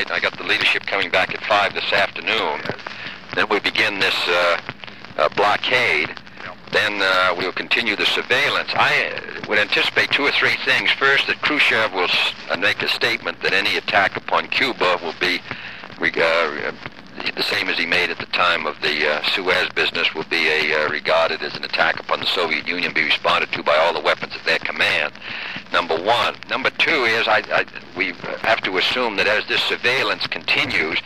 tonight. I got the leadership coming back at 5 this afternoon. Yes. Then we begin this blockade. Yep. Then we'll continue the surveillance. I would anticipate 2 or 3 things. First, that Khrushchev will make a statement that any attack upon Cuba will be the same as he made at the time of the Suez business, will be regarded as an attack upon the Soviet Union, be responded to by all the weapons at their command. Number one. Number two is we have to assume that as this surveillance continues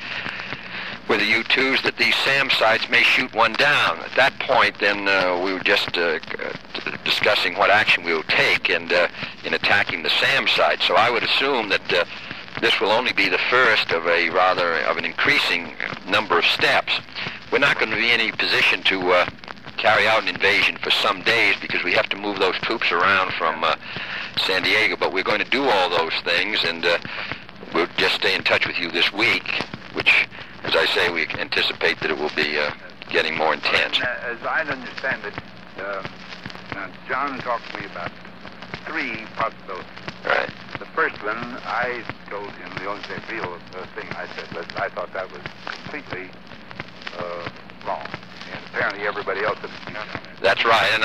with the U-2s, that these SAM sites may shoot one down. At that point, then we were just discussing what action we will take in attacking the SAM site. So I would assume that this will only be the first of an increasing number of steps. We're not going to be in any position to carry out an invasion for some days because we have to move those troops around from San Diego, but we're going to do all those things, and we'll just stay in touch with you this week, which, as I say, we anticipate that it will be getting more intense. As I understand it, John talked to me about 3 possibilities. Right. The first one, I told him the only real thing I said was I thought that was completely wrong. And apparently everybody else had agreed on that. That's right, and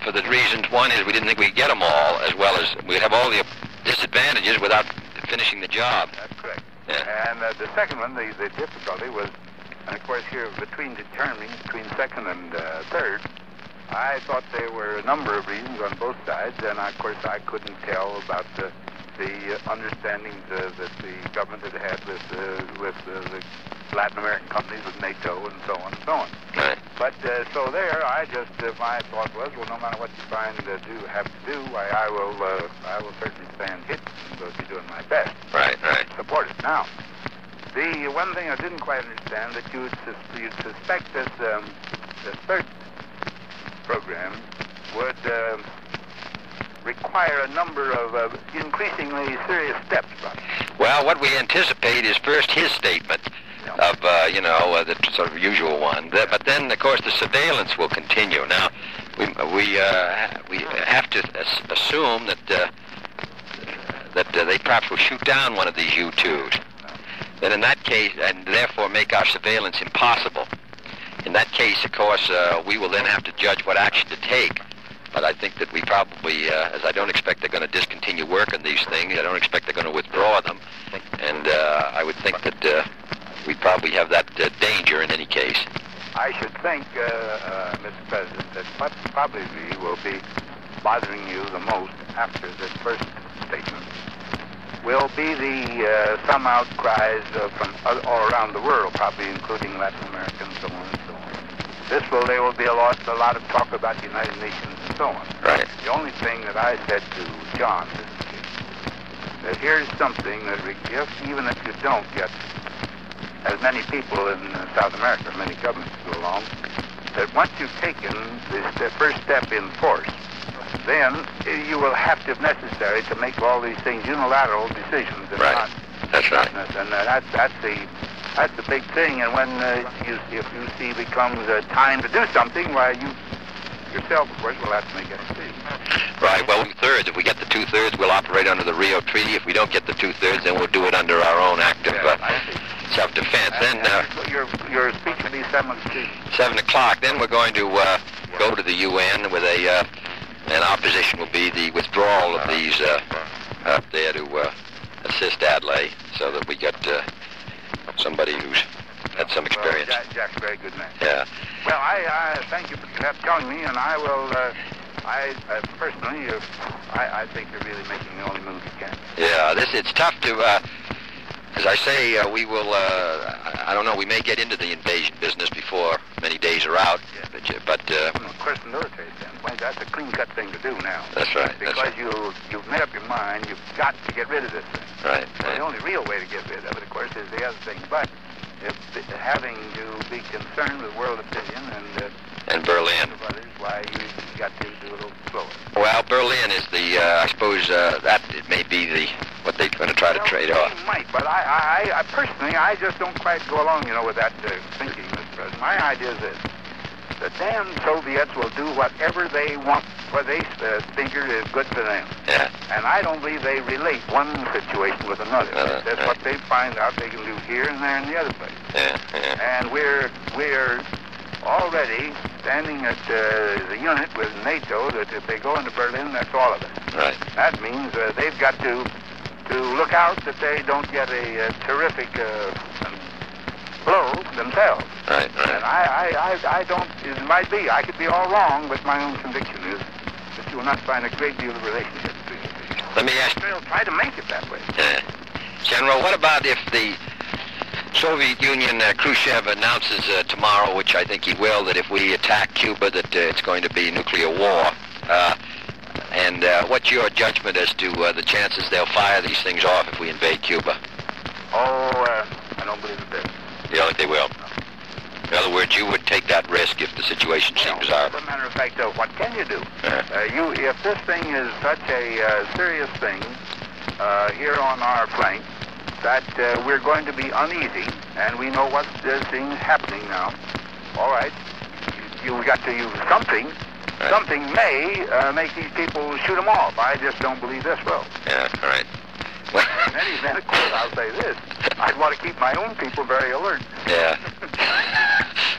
for the reasons, one is we didn't think we'd get them all, as well as we'd have all the disadvantages without finishing the job. That's correct. Yeah. And the second one, the difficulty was, and of course here between second and third, I thought there were a number of reasons on both sides, and of course I couldn't tell about the understandings that the government had with the Latin American companies, with NATO, and so on and so on. Right. But so there, my thought was, well, no matter what you have to do, I will certainly stand hit and will be doing my best. Right. Support it. Now, the one thing I didn't quite understand, that you'd suspect this third program would require a number of increasingly serious steps. Well, what we anticipate is first his statement of, the sort of usual one. But then, of course, the surveillance will continue. Now, we have to assume that they perhaps will shoot down one of these U-2s. Then in that case, and therefore make our surveillance impossible. In that case, of course, we will then have to judge what action to take. But I think that we probably, as I don't expect they're going to discontinue work on these things, I don't expect they're going to withdraw them. And I would think that we probably have that danger in any case. I should think, Mr. President, that what probably will be bothering you the most after this first statement will be the some outcries from all around the world, probably including Latin America and so on and so on. There will be a lot of talk about the United Nations and so on. Right. The only thing that I said to John is that here's something that even if you don't get as many people in South America, many governments go along, that once you've taken the first step in force, then you will have to, if necessary, to make all these things unilateral decisions. And right. That's right. And that's the big thing. And when if you see becomes a time to do something, why you yourself, of course, will have to make a decision. Right. Well, 2/3. If we get the 2/3, we'll operate under the Rio Treaty. If we don't get the 2/3, then we'll do it under our own act of self-defense. Then your speech will be 7 o'clock. Then we're going to go to the UN with and our position will be the withdrawal of these up there to assist Adlai, so that we get somebody who's had some experience. Well, Jack's a very good man. Yeah. Well, I thank you for telling me, and I will. Personally, I think you're really making the only move you can. Yeah, it's tough to. As I say, we will. I don't know. We may get into the invasion business before many days are out. Yeah. But of course, from the military standpoint, that's a clean-cut thing to do now. That's right. Because you've made up your mind. You've got to get rid of this thing. Right. The only real way to get rid of it, of course, is the other thing. But if having to be concerned with world opinion and Berlin. Others, why you got to do a little slower. Well, Berlin is the. I suppose that it may be what they're going to try to trade off. They might, but I personally, I just don't quite go along, with that thinking, Mr. President. My idea is this: the damn Soviets will do whatever they want what they figure is good for them. Yeah. And I don't believe they relate one situation with another. That's what they find out they can do here and there and the other place. Yeah, yeah. And we're already standing at the unit with NATO that if they go into Berlin, that's all of it. Right. That means they've got to look out that they don't get a terrific blow themselves. Right, right. And I don't, it might be, I could be all wrong, but my own conviction is that you will not find a great deal of relationship between the two. Let me ask They'll try to make it that way. General, what about if the Soviet Union, Khrushchev announces tomorrow, which I think he will, that if we attack Cuba, that it's going to be nuclear war? And what's your judgment as to the chances they'll fire these things off if we invade Cuba? Oh, I don't believe it is. You don't think they will? In other words, you would take that risk if the situation seemed desirable. As a matter of fact, what can you do? If this thing is such a serious thing here on our flank, that we're going to be uneasy, and we know what's happening now. All right, you've got to use something. Right. Something may make these people shoot them off. I just don't believe this will. Yeah, all right. In any event, of course, I'll say this. I'd want to keep my own people very alert. Yeah.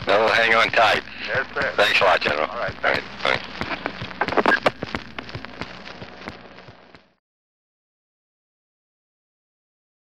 No, hang on tight. Yes, sir. Thanks a lot, General. All right, thanks. All right.